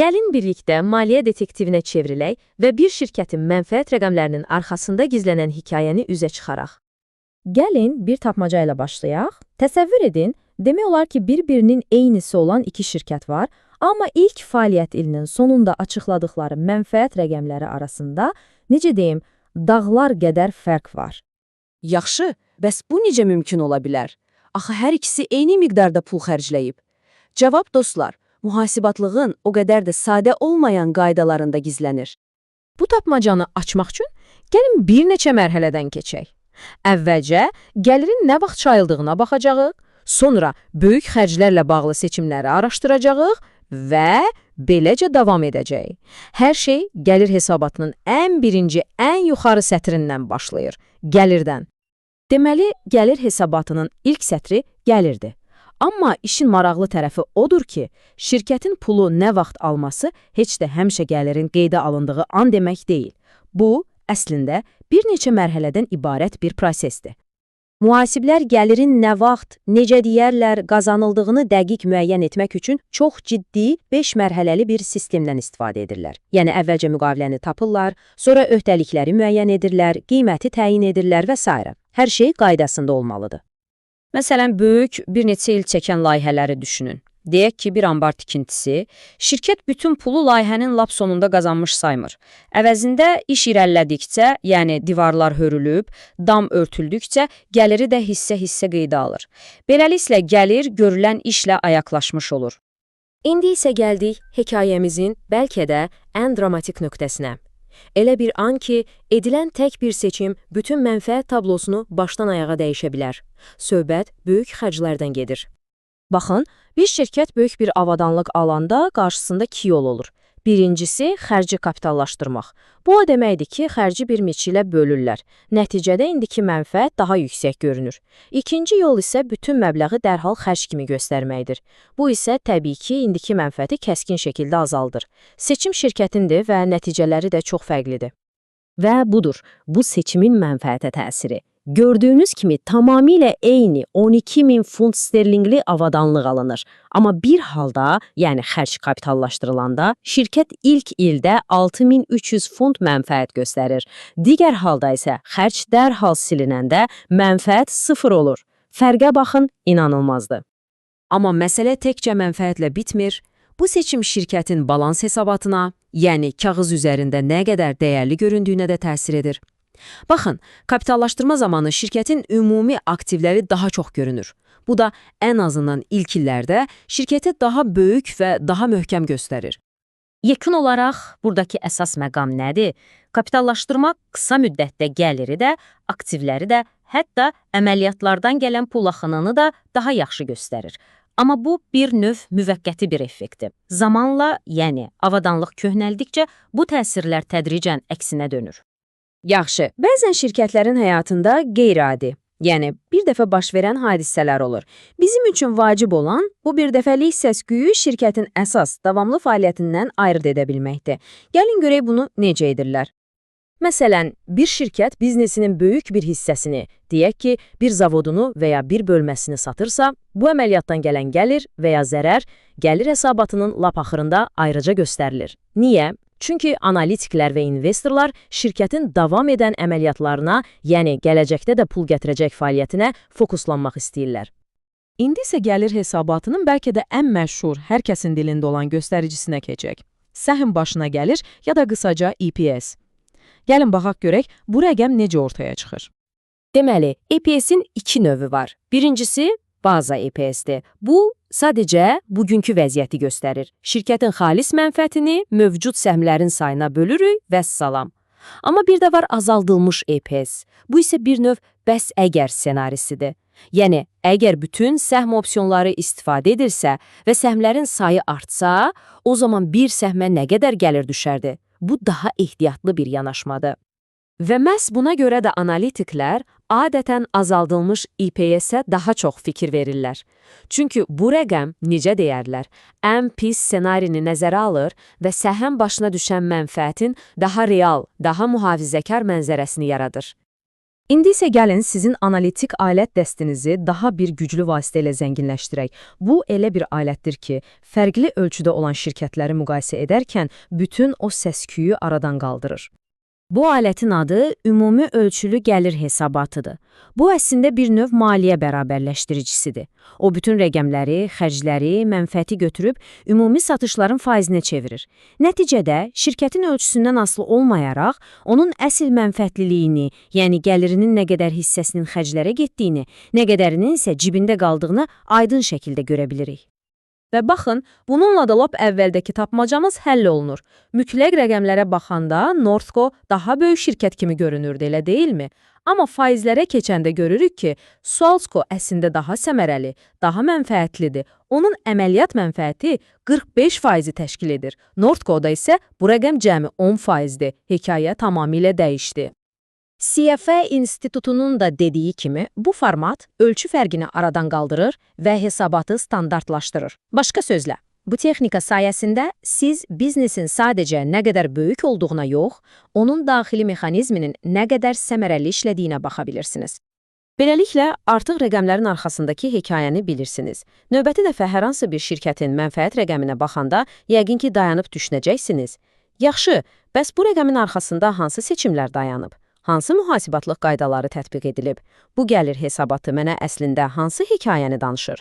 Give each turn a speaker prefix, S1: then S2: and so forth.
S1: Gəlin birlikdə maliyyə detektivinə çevrilək və bir şirkətin mənfəət rəqəmlərinin arxasında gizlənən hekayəni üzə çıxaraq.
S2: Gəlin bir tapmaca ilə başlayaq. Təsəvvür edin, demək olar ki, bir-birinin eynisi olan iki şirkət var, amma ilk fəaliyyət ilinin sonunda açıqladıkları mənfəət rəqəmləri arasında, necə deyim, dağlar qədər fərq var.
S3: Yaxşı, bəs bu necə mümkün ola bilər? Axı hər ikisi eyni miqdarda pul xərcləyib. Cavab dostlar, mühasibatlığın o qədər də sadə olmayan qaydalarında gizlənir.
S1: Bu tapmacanı açmaq üçün gəlin bir neçə mərhələdən keçək. Əvvəlcə gəlirin nə vaxt çayıldığına baxacağıq, sonra böyük xərclərlə bağlı seçimləri araşdıracağıq və beləcə davam edəcək. Hər şey gəlir hesabatının ən birinci, ən yuxarı sətrindən başlayır, gəlirdən. Deməli, gəlir hesabatının ilk sətri gəlirdir. Amma işin maraqlı tərəfi odur ki, şirkətin pulu nə vaxt alması heç də həmişə gəlirin qeydə alındığı an demək deyil. Bu, əslində, bir neçə mərhələdən ibarət bir prosesdir. Mühasiblər gəlirin nə vaxt, necə deyərlər, qazanıldığını dəqiq müəyyən etmək üçün çox ciddi 5 mərhələli bir sistemdən istifadə edirlər. Yəni, əvvəlcə müqaviləni tapırlar, sonra öhdəlikləri müəyyən edirlər, qiyməti təyin edirlər və s. Hər şey qaydasında olmalıdır. Məsələn, böyük bir neçə il çəkən layihələri düşünün. Deyək ki, bir anbar tikintisi, şirkət bütün pulu layihənin lap sonunda qazanmış saymır. Əvəzində iş irəlilədikcə, yəni divarlar hörülüb, dam örtüldükcə gəliri də hissə-hissə qeydə alır. Beləliklə, gəlir görülən işlə ayaqlaşmış olur. İndi isə gəldik hekayəmizin bəlkə də ən dramatik nöqtəsinə. Elə bir an ki, edilən tək bir seçim bütün mənfəət tablosunu başdan ayağa dəyişə bilər. Söhbət böyük xərclərdən gedir. Baxın, bir şirkət böyük bir avadanlıq alanda qarşısında iki yol olur. Birincisi, xərci kapitallaşdırmaq. Bu o deməkdir ki, xərci bir miçi ilə bölürlər. Nəticədə indiki mənfəət daha yüksək görünür. İkinci yol isə bütün məbləği dərhal xərc kimi göstərməkdir. Bu isə təbii ki, indiki mənfəəti kəskin şəkildə azaldır. Seçim şirkətindir və nəticələri də çox fərqlidir.
S4: Və budur, bu seçimin mənfəətə təsiri. Gördüyünüz kimi tamamilə eyni 12.000 funt sterlinqli avadanlıq alınır. Amma bir halda, yəni xərc kapitallaşdırılanda, şirkət ilk ildə 6.300 funt mənfəət göstərir. Digər halda isə xərc dərhal silinəndə mənfəət 0 olur. Fərqə baxın, inanılmazdır.
S3: Amma məsələ təkcə mənfəətlə bitmir. Bu seçim şirkətin balans hesabatına, yəni kağız üzərində nə qədər dəyərli göründüyünə də təsir edir. Baxın, kapitallaşdırma zamanı şirkətin ümumi aktivləri daha çox görünür. Bu da ən azından ilk illərdə şirkəti daha böyük və daha möhkəm göstərir.
S4: Yekun olaraq, buradakı əsas məqam nədir? Kapitallaşdırma qısa müddətdə gəliri də, aktivləri də, hətta əməliyyatlardan gələn pul axınını da daha yaxşı göstərir. Amma bu bir növ müvəqqəti bir effektdir. Zamanla, yəni avadanlıq köhnəldikcə bu təsirlər tədricən əksinə dönür.
S3: Yaxşı, bəzən şirkətlərin həyatında qeyri-adi, yəni bir dəfə baş verən hadisələr olur. Bizim üçün vacib olan bu bir dəfəlik səs-küyü şirkətin əsas, davamlı fəaliyyətindən ayırd edə bilməkdir. Gəlin görək bunu necə edirlər. Məsələn, bir şirkət biznesinin böyük bir hissəsini, deyək ki, bir zavodunu və ya bir bölməsini satırsa, bu əməliyyatdan gələn gəlir və ya zərər gəlir hesabatının lap axırında ayrıca göstərilir. Niyə? Çünki analitiklər və investorlar şirkətin davam edən əməliyyatlarına, yəni gələcəkdə də pul gətirəcək fəaliyyətinə fokuslanmaq istəyirlər.
S1: İndi isə gəlir hesabatının bəlkə də ən məşhur, hər kəsin dilində olan göstəricisine keçək. Səhm başına gəlir ya da qısaca EPS. Gəlin baxaq görək, bu rəqəm necə ortaya çıxır.
S3: Deməli, EPS-in iki növü var. Birincisi, baza EPS-dir. Bu, sadəcə bugünkü vəziyyəti göstərir. Şirkətin xalis mənfəətini mövcud səhmlərin sayına bölürük və salam. Amma bir də var azaldılmış EPS. Bu isə bir növ bəs əgər ssenarisidir. Yəni, əgər bütün səhm opsiyonları istifadə edirsə və səhmlərin sayı artsa, o zaman bir səhmə nə qədər gəlir düşərdi? Bu daha ehtiyatlı bir yanaşmadır. Və məhz buna görə də analitiklər adətən azaldılmış EPS-ə daha çox fikir verirlər. Çünki bu rəqəm, necə deyərlər, ən pis ssenarini nəzərə alır və səhm başına düşən mənfəətin daha real, daha mühafizəkar mənzərəsini yaradır.
S1: İndi isə gəlin sizin analitik alət dəstinizi daha bir güclü vasitə ilə zənginləşdirək. Bu elə bir alətdir ki, fərqli ölçüdə olan şirkətləri müqayisə edərkən bütün o səs-küyü aradan qaldırır.
S3: Bu alətin adı ümumi ölçülü gəlir hesabatıdır. Bu əslində bir növ maliyyə bərabərləşdiricisidir. O bütün rəqəmləri, xərcləri, mənfəəti götürüb ümumi satışların faizinə çevirir. Nəticədə şirkətin ölçüsündən asılı olmayaraq, onun əsl mənfəətliliyini, yəni gəlirinin nə qədər hissəsinin xərclərə getdiyini, nə qədərinin isə cibində qaldığını aydın şəkildə görə bilirik.
S1: Və baxın, bununla da lap əvvəldəki tapmacamız həll olunur. Mütləq rəqəmlərə baxanda Northco daha böyük şirkət kimi görünürdü, elə deyilmi? Amma faizlərə keçəndə görürük ki, Sulzco əslində daha səmərəli, daha mənfəətlidir. Onun əməliyyat mənfəəti 45% təşkil edir. Northco-da isə bu rəqəm cəmi 10%dir. Hekayə tamamilə dəyişdi. CFA İnstitutunun da dediyi kimi, bu format ölçü fərqini aradan qaldırır və hesabatı standartlaşdırır. Başqa sözlə, bu texnika sayəsində siz biznesin sadəcə nə qədər böyük olduğuna yox, onun daxili mexanizminin nə qədər səmərəli işlədiyinə baxa bilirsiniz.
S3: Beləliklə, artıq rəqəmlərin arxasındakı hekayəni bilirsiniz. Növbəti dəfə hər hansı bir şirkətin mənfəət rəqəminə baxanda, yəqin ki, dayanıb düşünəcəksiniz. Yaxşı, bəs bu rəqəmin arxasında hansı seçimlər dayanıb? Hansı mühasibatlıq qaydaları tətbiq edilib? Bu gəlir hesabatı mənə əslində hansı hekayəni danışır?